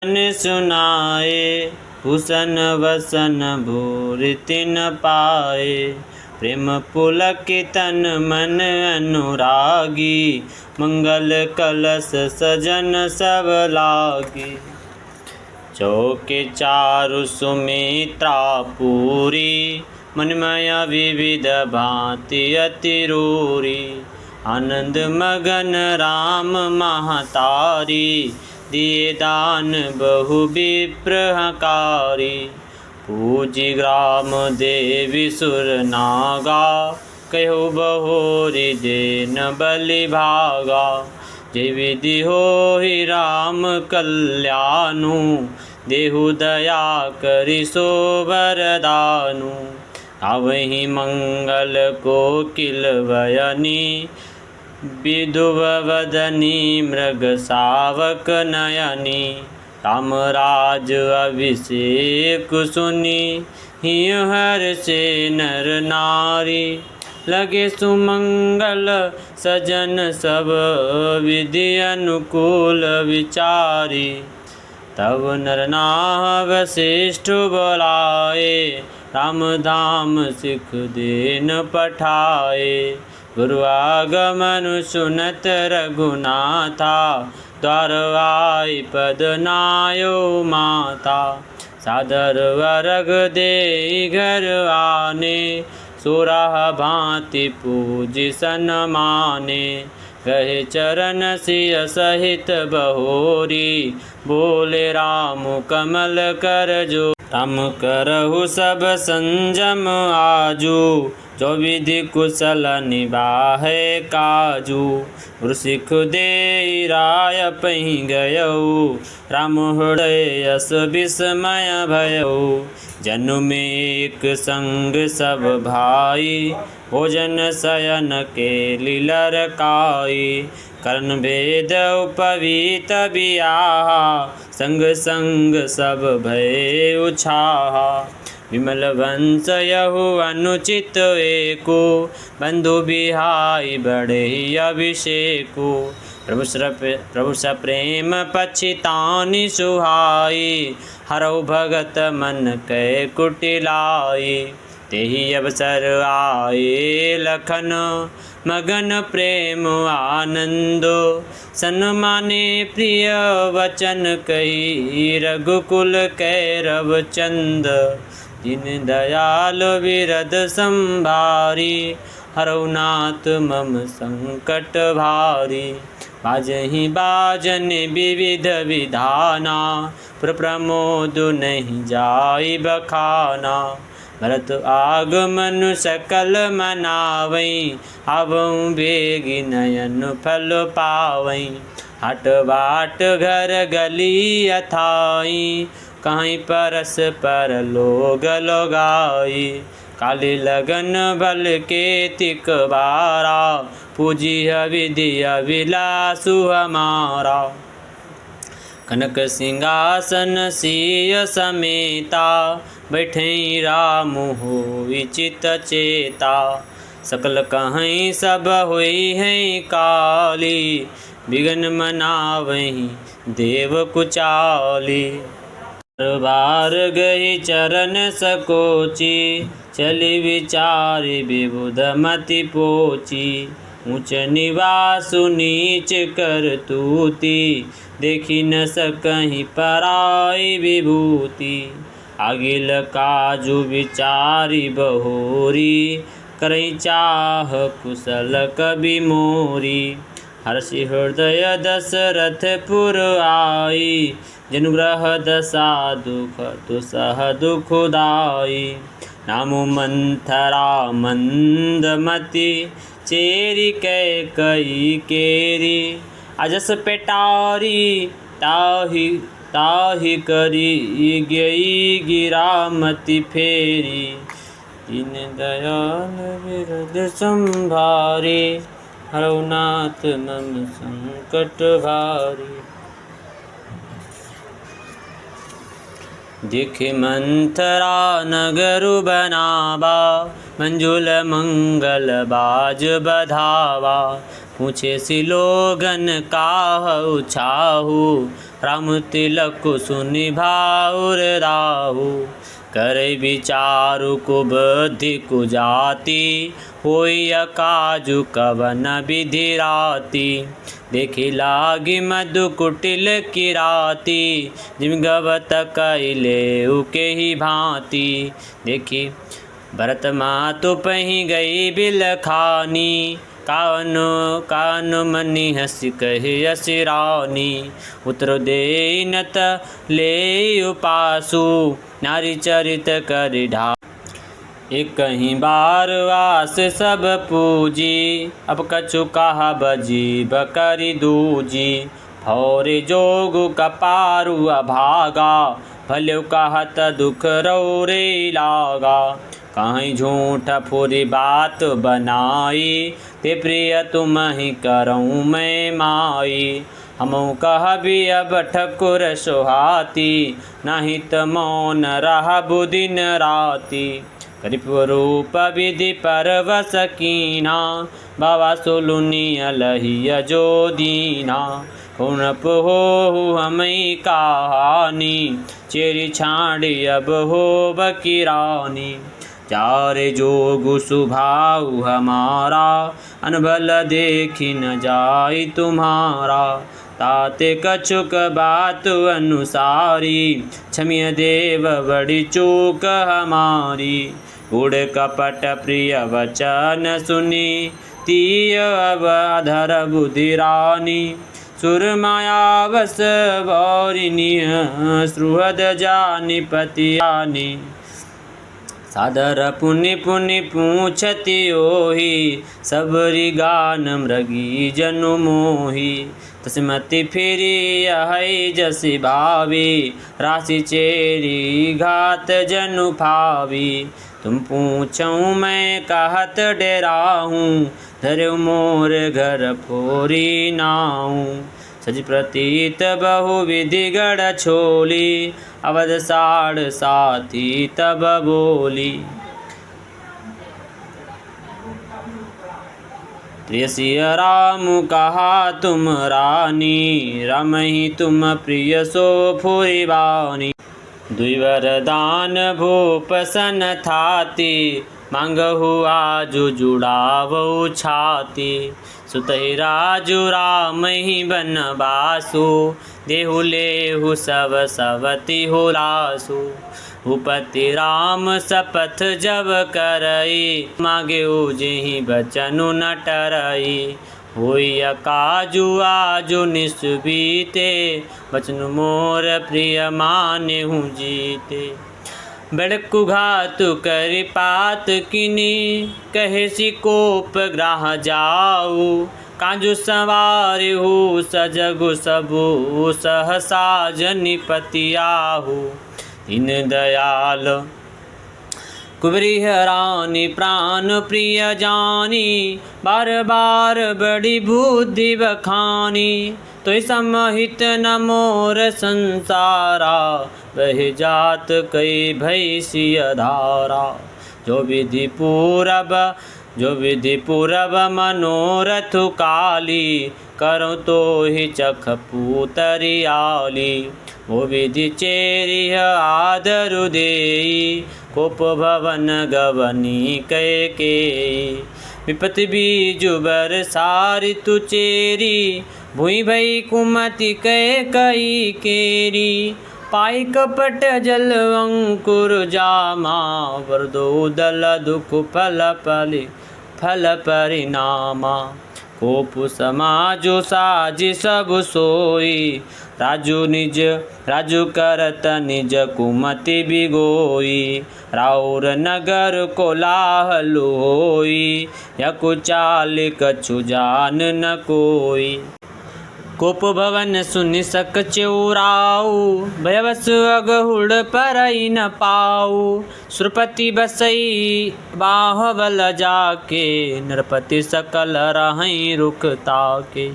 मन सुनाए भूषण वसन भूरि तिन पाए। प्रेम पुलक तन मन अनुरागी मंगल कलश सजन सब लागी। चौके चारु सुमित्रा पूरी मनमय विविध भांति अतिरूरी। आनंद मगन राम महतारी दिए दान बहु विप्रहकारी। पूजी ग्राम देवी सुर नागा कहो बहोरी देन बलि भागा। जय विधि होहि राम कल्याणु देहु दया करि सो वरदानु। आवहि मंगल कोकिल बयनी विधुव वदनी मृग शावक नयनी। राम राज अभिषेक सुनी हिय हर्षे नर नारी। लगे सुमंगल सजन सब विधि अनुकूल विचारी। तब नर नाह वशिष्ठ बोलाए राम धाम सिख देन पठाए। गुरु आगमनु सुनत रघुनाथा द्वार आई पद नायो माता। सादर वरग दे घर आने सोराह भांति पूजी सन्माने। गहे चरण सिय सहित बहोरी बोले राम कमल कर जो। राम करहु सब संजम आजू जो विधि कुशल निबाहे काजू। सिख दे राय पहि गयऊ राम हृदय यस विस्मय भयऊ। जनु में एक संग सब भाई भोजन शयन के लीलर काई। कर्ण भेद उपवीत बियाहा संग संग सब भय उछाहा। विमल वंश यहु अनुचित एको बंधु बिहाई बढ़े अभिषेको। प्रभु सप्रेम पछितानि सुहाई हरौ भगत मन कै कुटिलाई। तेहि अवसर आए लखन मगन प्रेम आनंदो। सन्माने प्रिय वचन कही रघुकुल कैरव चंद। दीन दयाल विरद संभारी हरौ नाथ मम संकट भारी। बाजहि बाजन विविध विधाना प्रमोद नहीं जाई बखाना। भरत आगमन सकल मनावै आवऊँ बेगी नयन फल पावै। हट बाट घर गली अथाई कहीं परस पर लोग लोगाई। काली लगन बल के तिक बारा पूजी विधि अभिलाषु हमारा। कनक सिंहासन सिय समेता बैठे राम होई चित चेता। सकल कहीं सब हुई हैं काली बिघन मनावहीं देव कुचाली। बार गई चरण सकोची चली विचारी विबुध मति पोची। ऊंच निवासु नीच कर तूती देखी न सकहीं पराई विभूति। आगिल काजु विचारी बहोरी करई चाह कुशल कवि मोरी। हर्षि हृदय दशरथ पुर आई जनु ग्रह दशा दुख दुसह दुखदाई। नामु मंथरा मंदमती चेरी कैकई केरी। अजस पेटारी ताहि करी गई गिरामति फेरी। दीन दयाल विरद संभारी हरौ नाथ मम संकट भारी। दिखि मंथरा नगरु बनावा मंजुल मंगल बाज बधावा। पूछे सिलोगन काहु छाहु राम तिलक सुनि भाउर राहु। करे विचारु कुबुद्धि कुजाति, होई काजु कवन विधि राति। देखि लागी मधु कुटिल किराती, जिम गवत कैले उके ही भांति। देखी भरत मातु पही गई बिलखानी, कानु मनि हसि कहि हसि रानी। उतर देई नत ले उपासु, नारी चरित करि ढा। एक कहीं बार वास सब पूजी, अब कछु कहा बजी बकरी दूजी। फौरे जोगु कपारु अभागा, भल्यो कहत दुख रौरे लागा। कहीं झूठ फुरी बात बनाई, ते प्रिय तुम ही करऊँ मैं माई। हमऊ कहबी अब ठकुर सोहाती, नहीं त मौन रहबु दिन राती। करिप रूप विधि परवश कीना, बाबा सुलुनिय लहिय जो दीना। हुनप हो हमें कहानी, चेरी छाड़ी अब हो बकीरानी। चारे जोगु सुभाऊ हमारा, अनबल देखी न जाई तुम्हारा। ताते कछुक बात अनुसारी, क्षम्य देव बड़ी चूक हमारी। गुड़ कपट प्रिय वचन सुनी, तीय अवधर बुद्धि रानी। सुरमाया वस वौरिनी, सुहृद जानि पतियानी। सादर पुनि पुनि पूछति ओहि, सबरी गान मृगी जनु मोहि। तस्मति फिरी यही जसि भावी, राशि चेरी घात जनु भावी। तुम पूछऊँ मैं कहत डेराहूँ, धर्यो मोर घर फोरी नाऊँ। सज प्रतीत बहु विधि गढ़ छोली, अवध साढ़ साथी तब बोली। प्रिय सिय राम कहा तुम रानी, राम ही तुम प्रिय सो फुरी बानी। दुई वरदान भूप सन थाती, मांगहु आजु जुड़ावो छाती। सुतहि राजु राम ही बनवासु, देहु लेहु सब सवति हुलासु। भूपति राम शपथ जब करई, मांगे जेहि बचनु न टरई। होई काजु आजु निस्बीते, बचनु मोर प्रिय मानेहु जीते। बड़कु घातु करि पात किनी, कहे सि कोप ग्राह जाऊ। काजु संवारिहु सजगु सबु, सहसा जनिपति आहु। दीन दयाल कुबरी रानी, प्राण प्रिय जानी। बार बार बड़ी बुद्धि बखानी, तो समहित न मोर संसारा। वह जात कई भैसिय धारा, जो विधि पूरब मनोरथ काली। करो तो ही चख पूतरियाली, वो विधि चेरिह आदरु देई। कोप भवन गवनी कैकेयी, विपति बीजु बरसारि तु चेरी। भुई भई कुमति कई केरी, पाई कपट जल अंकुर जामा। वरदो दल दुख फल परिणामा। कोपु समाजु साजी सब सोई, राजु करत निज कुमति बिगोई। राउर नगर कोलाहल होई, यकु चाल कछु जान न कोई। कोप भवन सुनि सक चौराऊ, भयवश अगहुड़ परई न पाऊ। सुरपति बसई बाहबल जाके, नरपति सकल रहई रुख ताके।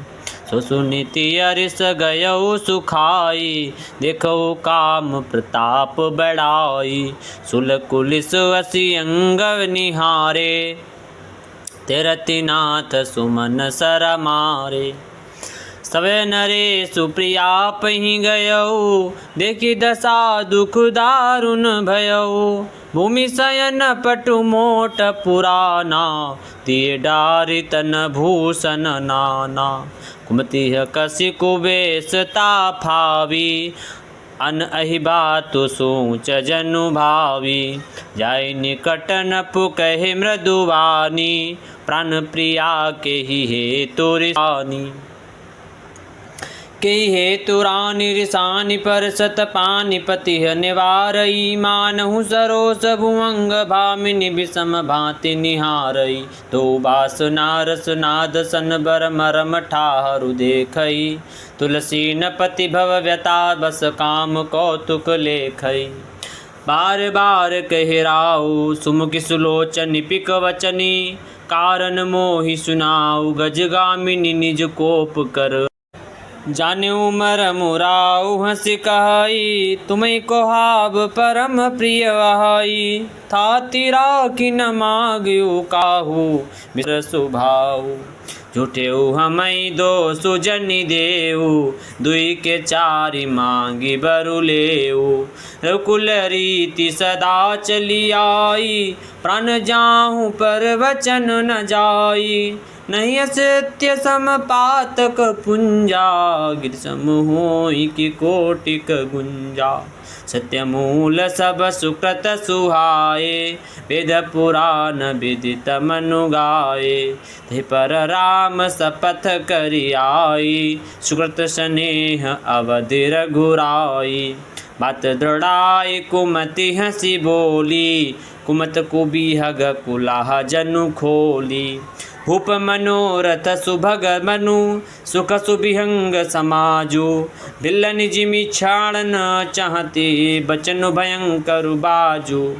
सो सुनीति अरिस गयऊ सुखाई, देखऊ काम प्रताप बढ़ाई। सुल कुलिस असी अंग निहारे, तेरति नाथ सुमन सर मारे। सवे नरे सुप्रिया पही गयऊ, देखी दशा दुख दारुण भयऊ। भूमि शयन पटु मोट पुराना, दिए डारि तन भूषण नाना। कुमति कसी कुबेशता फावी, अन अहि बातु सोच जनु भावी। जाय निकट नपु कहे मृदुवानी, प्राण प्रिया के ही हेतु रिसानी। के हेतु रानी रिसानी पर सत पानी पति निवारई। मानहु सरोस भुवंग भामिनी विषम भांति निहारई। तो वासना रस नाद सन बर मरम ठाहरु देखई। तुलसी न पति भव व्यता बस काम कौतुक लेखई। बार बार कहराऊ सुमुखि सुलोचन पिक वचनी। कारण मोहि सुनाऊ गजगामिनी निज कोप कर। जानेऊ मर मुराऊ हंसी कहई, तुम्हें कोहाब परम प्रिय वहाई। था तिरा कि न माग्यू काहू मित्र सुभाऊ। झूठेऊ हमई दो सुजनी देऊ, दुई के चारि मांगी बरु लेऊ। रघुकुल रीति सदा चली आई, प्राण जाहूँ पर वचन न जाई। नहीं असत्य समपातक पुंजा, गिर सम होई कि कोटिक गुंजा। सत्य मूल सब सुकृत सुहाए, वेद पुराण विदित मनु गाए। ते पर राम शपथ करि आई, सुकृत स्नेह अवधि रघुराई। बात दृढ़ाई कुमति हंसी बोली, कुमत कुबिहग कुलाह जनु खोली। भूप मनोरथ सुभग मनु, सुख सुबिहंग समाजु। बिल्लन जिमि छाड़ न चाहते, बचनु भयंकर बाजू।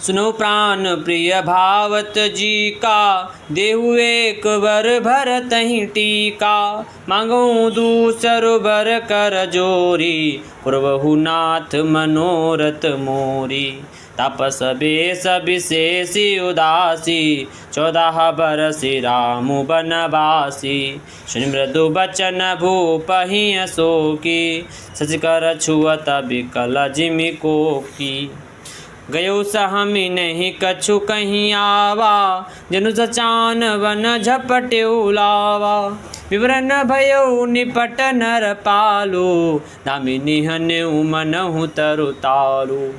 सुनो प्राण प्रिय भावत जी का, देहु एक बर भरतहि टीका। मांगू दूसर बर कर जोरी, पुरवहु नाथ मनोरथ मोरी। तापस बेस विशेषी उदासी, 14 बरसि रामु बनवासी। सुनि मृदु बचन भूपहि अशोकी, सचकर छुअत बिकल जिमि कोकी। गयो सहमि नहीं कछु कहीं आवा, जनु सचान वन झपट्यु लावा। विवरण भयो निपट नर पालु, दामिनी हन्यु मनहु तरु तारु।